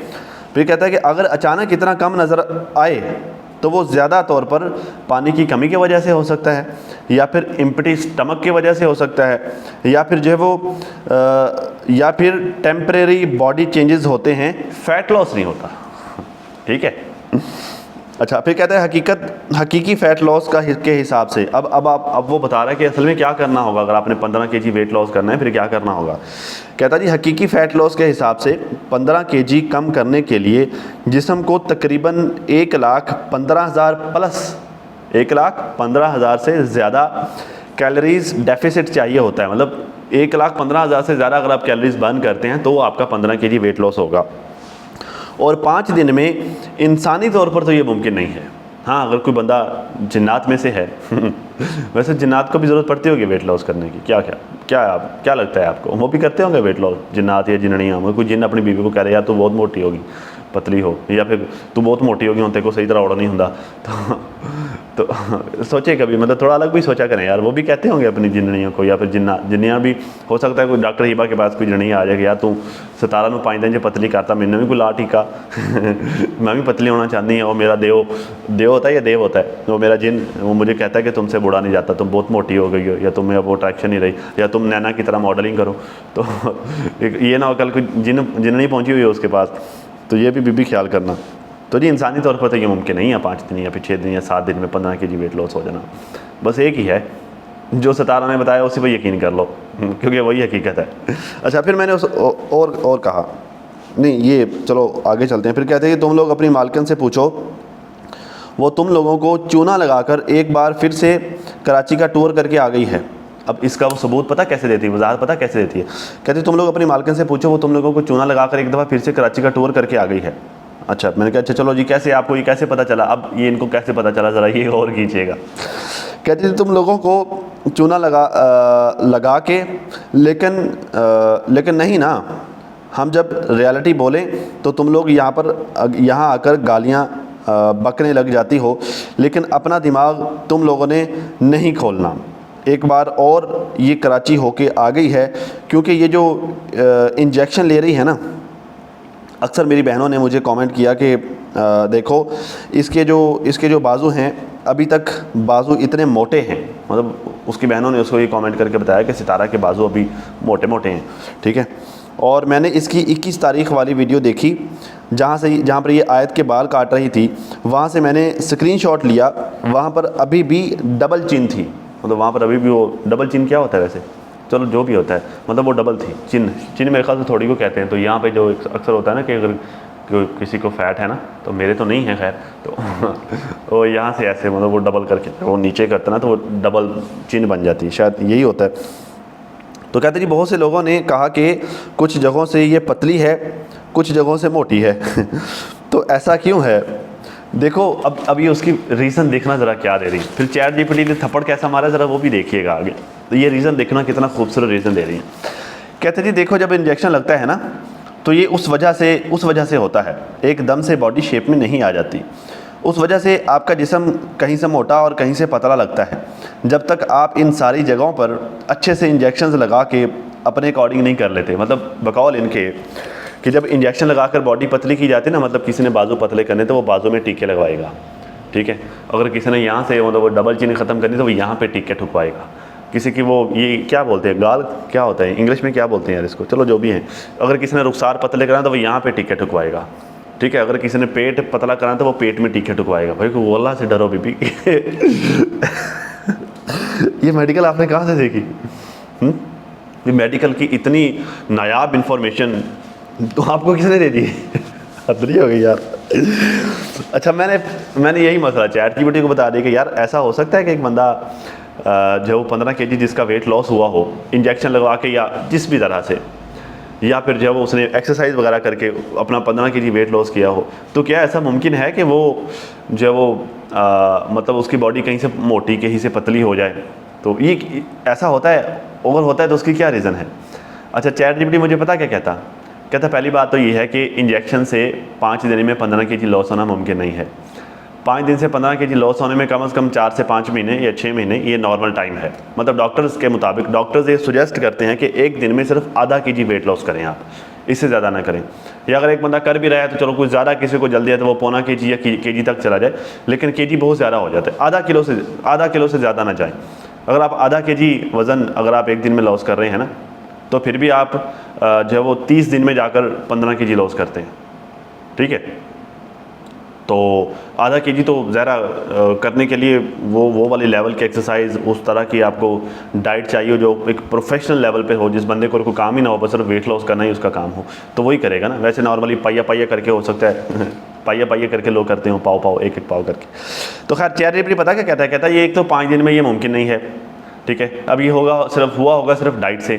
फिर कहता है कि अगर अचानक इतना कम नज़र आए तो वो ज़्यादा तौर पर पानी की कमी की वजह से हो सकता है, या फिर एम्प्टी स्टमक की वजह से हो सकता है, या फिर जो है वो या फिर टेम्परेरी बॉडी चेंजेस होते हैं, फ़ैट लॉस नहीं होता। ठीक है। अच्छा फिर कहता है हकीकी फ़ैट लॉस के हिसाब से अब वो बता रहा है कि असल में क्या करना होगा अगर आपने 15 kg वेट लॉस करना है, फिर क्या करना होगा। कहता जी हकीकी फ़ैट लॉस के हिसाब से 15 kg कम करने के लिए जिस्म को तकरीबन 1,15,000 प्लस 1,15,000 से ज़्यादा कैलोरीज डेफिसिट चाहिए होता है। मतलब 1,15,000 से ज़्यादा अगर आप कैलोरीज बर्न करते हैं तो आपका 15 kg वेट लॉस होगा। और 5 दिन में इंसानी तौर पर तो ये मुमकिन नहीं है। हाँ अगर कोई बंदा जिन्नात में से है वैसे जिन्नात को भी ज़रूरत पड़ती होगी वेट लॉस करने की, क्या लगता है आपको, वो भी करते होंगे वेट लॉस, जिन्नात या जिन्नियाँ। कोई जिन अपनी बीवी को कह रहे यार तू बहुत मोटी होगी, पतली हो, या फिर तू बहुत मोटी होगी, तेरे को सही तरह उड़ा नहीं होता, तो सोचे कभी, मतलब थोड़ा अलग भी सोचा करें यार। वो भी कहते होंगे अपनी जिन्नियों को, या फिर जिन्नियाँ भी हो सकता है कोई डॉक्टर हिबा के पास कोई जिन्नियाँ आ जाएगी, यार तू 17 ਨੂੰ 5 दिन जो पतली करता, मैंने भी कोई ला टीका मैं भी पतली होना चाहती हूँ। वो मेरा देव होता है या देव होता है, वो मेरा जिन, वो मुझे कहता है कि तुमसे बुरा नहीं जाता, तुम बहुत मोटी हो गई हो, या तुम्हें अब वो अट्रैक्शन नहीं रही, या तुम नैना की तरह मॉडलिंग करो। तो ये ना हो कल कोई जिन नहीं पहुँची हुई है उसके पास, तो ये भी बीबी ख्याल करना। तो जी इंसानी तौर पर तो ये मुमकिन नहीं है 5 दिन या फिर 6 दिन या 7 दिन में 15 kg वेट लॉस हो जाना। बस एक ही है जो सितारा ने बताया, उसी पर यकीन कर लो क्योंकि वही हकीकत है। अच्छा फिर मैंने उस और कहा नहीं, ये चलो आगे चलते हैं। फिर कहते हैं कि तुम लोग अपनी मालकिन से पूछो, वो तुम लोगों को चूना लगाकर एक बार फिर से कराची का टूर करके आ गई है। अब इसका वो सबूत पता कैसे देती है, वजाहत पता कैसे देती है। कहते तुम लोग अपनी मालकिन से पूछो, वो तुम लोगों को चूना लगाकर एक दफ़ा फिर से कराची का टूर करके आ गई है। अच्छा मैंने कहा अच्छा चलो जी, कैसे आपको ये कैसे पता चला, अब ये इनको कैसे पता चला, ज़रा ये और कीजिएगा। कहते थे तुम लोगों को चूना लगा के, लेकिन नहीं ना, हम जब रियलिटी बोलें तो तुम लोग यहाँ आकर गालियाँ बकने लग जाती हो, लेकिन अपना दिमाग तुम लोगों ने नहीं खोलना। एक बार और ये कराची होके आ गई है, क्योंकि ये जो इंजेक्शन ले रही है ना, अक्सर मेरी बहनों ने मुझे कमेंट किया कि देखो इसके जो बाजू हैं, अभी तक बाजू इतने मोटे हैं। मतलब उसकी बहनों ने उसको ये कमेंट करके बताया कि सितारा के बाजू अभी मोटे मोटे हैं। ठीक है। और मैंने इसकी 21 तारीख वाली वीडियो देखी, जहाँ पर ये आयत के बाल काट रही थी, वहाँ से मैंने स्क्रीनशॉट लिया। वहाँ पर अभी भी डबल चिन थी, मतलब वहाँ पर अभी भी वो डबल चिन क्या होता है वैसे, चलो जो भी होता है, मतलब वो डबल थी। चिन मेरे ख्याल से थोड़ी को कहते हैं। तो यहाँ पे जो अक्सर होता है ना कि अगर किसी को फ़ैट है ना, तो मेरे तो नहीं है खैर, तो वो यहाँ से ऐसे मतलब वो डबल करके वो नीचे करता ना, तो वो डबल चिन बन जाती है, शायद यही होता है। तो कहते जी बहुत से लोगों ने कहा कि कुछ जगहों से ये पतली है, कुछ जगहों से मोटी है तो ऐसा क्यों है। देखो अब ये उसकी रीज़न देखना ज़रा क्या दे रही है। फिर चैट जीपीटी ने थप्पड़ कैसा मारा ज़रा वो भी देखिएगा आगे। तो ये रीज़न देखना कितना खूबसूरत रीज़न दे रही है। कहते जी देखो जब इंजेक्शन लगता है ना, तो ये उस वजह से होता है, एकदम से बॉडी शेप में नहीं आ जाती। उस वजह से आपका जिस्म कहीं से मोटा और कहीं से पतला लगता है। जब तक आप इन सारी जगहों पर अच्छे से इंजेक्शन लगा के अपने अकॉर्डिंग नहीं कर लेते, मतलब बकौल इनके कि जब इंजेक्शन लगाकर बॉडी पतली की जाती है ना, मतलब किसी ने बाजू पतले करने तो वो बाजू में टीके लगवाएगा। ठीक है। अगर किसी ने यहाँ से मतलब वो डबल चिन ख़त्म करनी तो वो यहाँ पे टीके ठुकवाएगा। किसी की वो ये क्या बोलते हैं, गाल क्या होता है इंग्लिश में, क्या बोलते हैं यार इसको, चलो जो भी है। अगर किसी ने रुखसार पतले कराना तो वो यहाँ पे टीके ठुकवाएगा। ठीक है। अगर किसी ने पेट पतला कराना तो वो पेट में टीके ठुकवाएगा। भाई को अल्लाह से डरो बीबी ये मेडिकल आपने कहाँ से देखी? ये मेडिकल की इतनी नायाब इन्फॉर्मेशन तो आपको किसने दे दी? हदरी हो गई यार। अच्छा मैंने यही मसला चैट जीपीटी को बता दिया कि यार ऐसा हो सकता है कि एक बंदा जो 15 kg जिसका वेट लॉस हुआ हो इंजेक्शन लगवा के या जिस भी तरह से, या फिर जो उसने एक्सरसाइज वगैरह करके अपना 15 kg वेट लॉस किया हो, तो क्या ऐसा मुमकिन है कि वो मतलब उसकी बॉडी कहीं से मोटी कहीं से पतली हो जाए? तो ये ऐसा होता है, अगर होता है तो उसकी क्या रीज़न है? अच्छा चैट जीपीटी मुझे पता क्या कहता पहली बात तो ये है कि इंजेक्शन से 5 दिन में 15 kg लॉस होना मुमकिन नहीं है। 5 दिन से 15 kg लॉस होने में कम से कम 4 से 5 महीने या 6 महीने ये नॉर्मल टाइम है। मतलब डॉक्टर्स के मुताबिक डॉक्टर्स ये सुजेस्ट करते हैं कि एक दिन में सिर्फ आधा kg वेट लॉस करें आप, इससे ज़्यादा ना करें। या अगर एक बंदा कर भी रहा है तो चलो कुछ ज़्यादा, किसी को जल्दी है तो वो पौना kg या kg तक चला जाए, लेकिन kg बहुत ज़्यादा हो जाता है। आधा किलो से ज़्यादा ना जाए। अगर आप आधा kg वज़न अगर आप एक दिन में लॉस कर रहे हैं ना, तो फिर भी आप जो है वो 30 दिन में जाकर 15 kg लॉस करते हैं, ठीक है। तो आधा kg तो ज़रा करने के लिए वो वाली लेवल की एक्सरसाइज, उस तरह की आपको डाइट चाहिए जो एक प्रोफेशनल लेवल पे हो, जिस बंदे को कोई काम ही ना हो, बस सिर्फ वेट लॉस करना ही उसका काम हो, तो वही करेगा ना। वैसे नॉर्मली पाइया करके हो सकता है पाइया करके लोग करते हो, पाव एक पाव करके। तो खैर चैरिटी पता क्या कहता है ये एक तो 5 दिन में ये मुमकिन नहीं है, ठीक है। अब ये हुआ होगा सिर्फ डाइट से।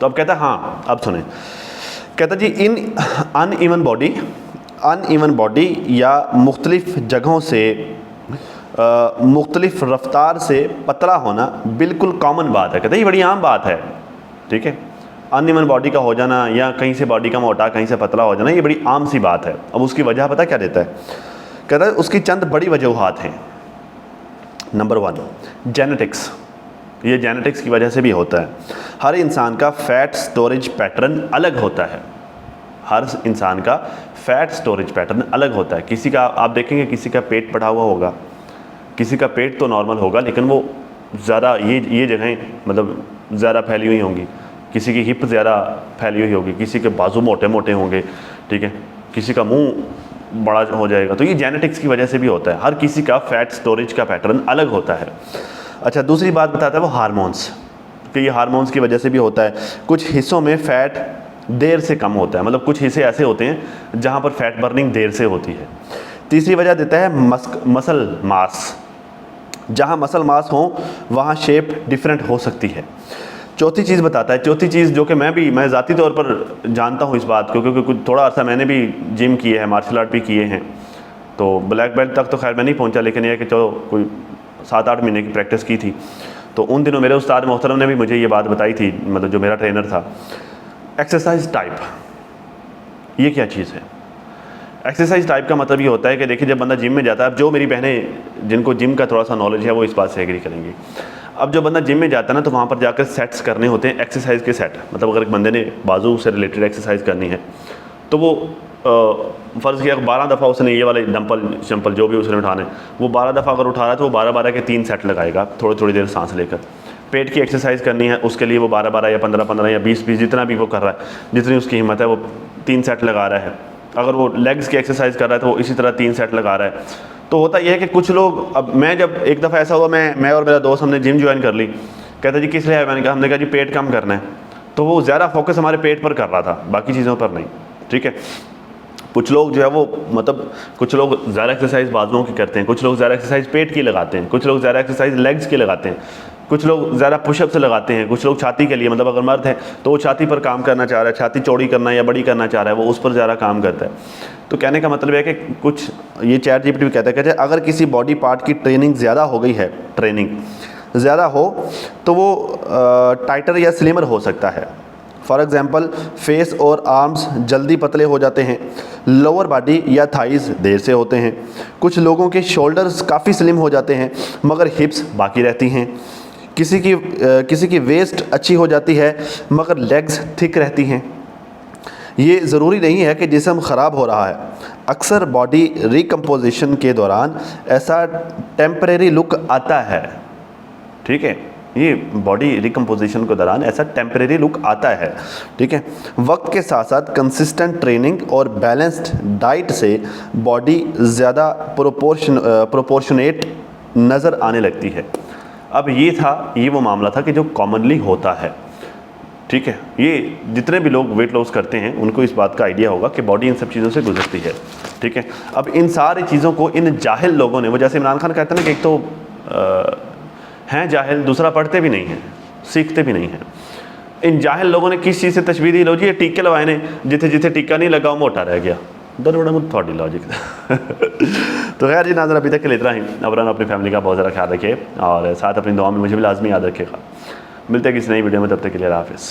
तो अब कहता है हाँ, अब सुने, कहता जी इन अनइवन बॉडी या मुख्तलिफ जगहों से मुख्तलिफ रफ्तार से पतला होना बिल्कुल कॉमन बात है। कहते हैं ये बड़ी आम बात है, ठीक है। अनइवन बॉडी का हो जाना या कहीं से बॉडी का मोटा कहीं से पतला हो जाना ये बड़ी आम सी बात है। अब उसकी वजह पता क्या देता है, कहता है उसकी चंद बड़ी वजूहात हैं। नंबर 1 जेनेटिक्स, ये जेनेटिक्स की वजह से भी होता है। हर इंसान का फैट स्टोरेज पैटर्न अलग होता है, हर इंसान का फैट स्टोरेज पैटर्न अलग होता है। किसी का आप देखेंगे किसी का पेट बढ़ा हुआ होगा, किसी का पेट तो नॉर्मल होगा लेकिन वो ज़्यादा ये जगहें मतलब ज़्यादा फैली हुई होंगी, किसी की हिप ज़्यादा फैली हुई होगी, किसी के बाजू मोटे मोटे होंगे, ठीक है, किसी का मुंह बड़ा हो जाएगा। तो ये जेनेटिक्स की वजह से भी होता है। हर किसी का फैट स्टोरेज का पैटर्न अलग होता है। अच्छा, दूसरी बात बताता है वो हार्मोन्स, कि ये हार्मोन्स की वजह से भी होता है। कुछ हिस्सों में फ़ैट देर से कम होता है, मतलब कुछ हिस्से ऐसे होते हैं जहाँ पर फैट बर्निंग देर से होती है। तीसरी वजह देता है मसल मास, जहाँ मसल मास हो वहाँ शेप डिफरेंट हो सकती है। चौथी चीज़ बताता है, चौथी चीज़ जो कि मैं ज़ाती तौर पर जानता हूँ इस बात को, क्योंकि कुछ थोड़ा अर्सा मैंने भी जिम किए हैं, मार्शल आर्ट भी किए हैं। तो ब्लैक बेल्ट तक तो खैर मैं नहीं पहुँचा, लेकिन यह कि चलो कोई 7-8 महीने की प्रैक्टिस की थी। तो उन दिनों मेरे उस्ताद मोहतरम ने भी मुझे ये बात बताई थी, मतलब जो मेरा ट्रेनर था। एक्सरसाइज टाइप, ये क्या चीज़ है? एक्सरसाइज टाइप का मतलब ये होता है कि देखिए जब बंदा जिम में जाता है, अब जो मेरी बहनें जिनको जिम का थोड़ा सा नॉलेज है वो इस बात से एग्री करेंगी। अब जो बंदा जिम में जाता है ना, तो वहाँ पर जाकर सेट्स करने होते हैं, एक्सरसाइज के सेट। मतलब अगर एक बंदे ने बाजू से रिलेटेड एक्सरसाइज करनी है तो वो फ़र्ज़ किया 12 दफ़ा उसने ये वाले डंपल जो भी उसने उठाने, वो 12 दफ़ा अगर उठा रहा है तो वो 12-12 के 3 सेट लगाएगा, थोड़ी देर सांस लेकर। पेट की एक्सरसाइज करनी है उसके लिए वो 12-12 या 15-15 या 20-20 जितना भी वो कर रहा है, जितनी उसकी हिम्मत है वो 3 सेट लगा रहा है। अगर वो लेग्स की एक्सरसाइज कर रहा है तो वो इसी तरह 3 सेट लगा रहा है। तो होता यह है कि कुछ लोग, अब मैं जब एक दफ़ा ऐसा हुआ, मैं और मेरा दोस्त हमने जिम ज्वाइन कर ली। कहता जी किस लिए है? हमने कहा जी पेट कम करना है। तो वो ज़्यादा फोकस हमारे पेट पर कर रहा था, बाकी चीज़ों पर नहीं, ठीक है। कुछ लोग जो है वो मतलब कुछ लोग ज़्यादा एक्सरसाइज बाजुओं की करते हैं, कुछ लोग ज़्यादा एक्सरसाइज पेट की लगाते हैं, कुछ लोग ज़्यादा एक्सरसाइज लेग्स की लगाते हैं, कुछ लोग ज़्यादा पुशअप से लगाते हैं, कुछ लोग छाती के लिए, मतलब अगर मर्द है तो वो छाती पर काम करना चाह रहा है, छाती चौड़ी करना या बड़ी करना चाह रहा है, वो उस पर ज़्यादा काम करता है। तो कहने का मतलब है कि कुछ ये चैट जीपीटी भी कहता है अगर किसी बॉडी पार्ट की ट्रेनिंग ज़्यादा हो गई है, ट्रेनिंग ज़्यादा हो तो वो टाइटर या स्लिमर हो सकता है। फॉर एग्ज़ाम्पल फेस और आर्म्स जल्दी पतले हो जाते हैं, लोअर बॉडी या थाइज़ देर से होते हैं। कुछ लोगों के शोल्डर्स काफ़ी स्लिम हो जाते हैं मगर हिप्स बाकी रहती हैं। किसी की वेस्ट अच्छी हो जाती है मगर लेग्स थिक रहती हैं। ये ज़रूरी नहीं है कि जिस्म ख़राब हो रहा है, अक्सर बॉडी रिकम्पोजिशन के दौरान ऐसा टेम्परेरी लुक आता है, ठीक है। ये बॉडी रिकम्पोजिशन के दौरान ऐसा टेम्परेरी लुक आता है, ठीक है। वक्त के साथ साथ कंसिस्टेंट ट्रेनिंग और बैलेंस्ड डाइट से बॉडी ज़्यादा प्रोपोर्शनेट नज़र आने लगती है। अब ये वो मामला था कि जो कॉमनली होता है, ठीक है। ये जितने भी लोग वेट लॉस करते हैं उनको इस बात का आइडिया होगा कि बॉडी इन सब चीज़ों से गुजरती है, ठीक है। अब इन सारी चीज़ों को इन जाहिल लोगों ने, वो जैसे इमरान खान कहते हैं ना कि एक तो हैं जाहिल, दूसरा पढ़ते भी नहीं हैं, सीखते भी नहीं हैं। इन जाहिल लोगों ने किस चीज़ से तशबीह दी? लो जी ये टीके लगाए ने, जिथे जिथे टीका नहीं लगा वो मोटा रह गया। बड़ा थोड़ी लॉजिक तो खैर जी नाज़रीन, अभी तक के लिए इतना ही। अवरान अपनी फैमिली का बहुत ज़्यादा ख्याल रखिए और साथ अपनी दुआ में मुझे भी लाजमी याद रखिएगा। मिलते हैं किसी नई वीडियो में, तब तक के लिए हाफ़िज़।